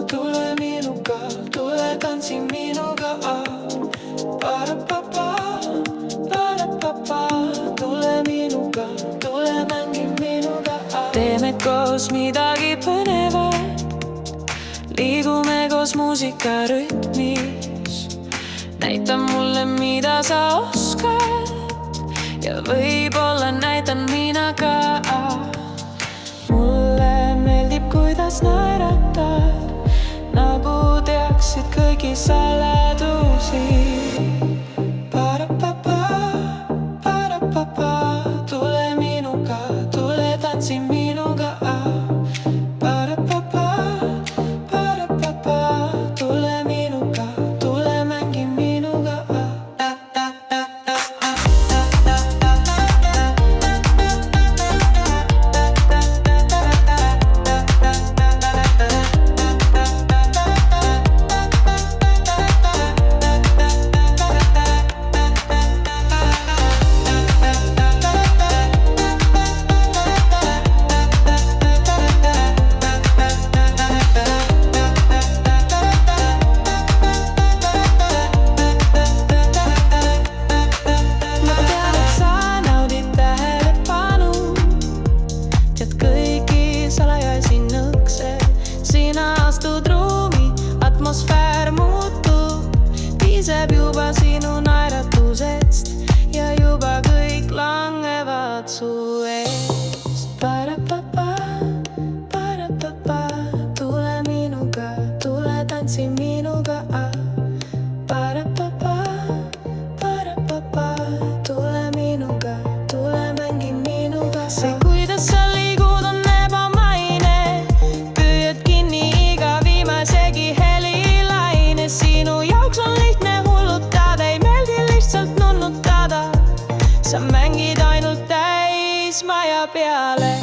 Tule minuga, tule tantsi minuga. Tule minuga, tule mängi minuga. Teeme koos midagi põnevat, liigume koos muusika rütmis. Näita mulle, mida sa oskad, ja võib-olla näitan mina ka. Mulle meeldib, kuidas naeratad, nagu teaksid kõigi saladusi. Tule minuga, tule tantsi minuga. Tule minuga, tule mängi minuga. Sina astud ruumi, atmosfäär muutub, piisab juba sinu naeratusest ja juba kõik langevad su eest. Tule minuga, tule tantsi minuga. Tule minuga, tule mängi minuga. See, kuidas sa liigud, on ebamaine. Püüad kinni iga viimasegi helilaine. Sinu jaoks on lihtne hullutada, ei meeldi lihtsalt nunnutada. Sa mängid ainult täis maja peale.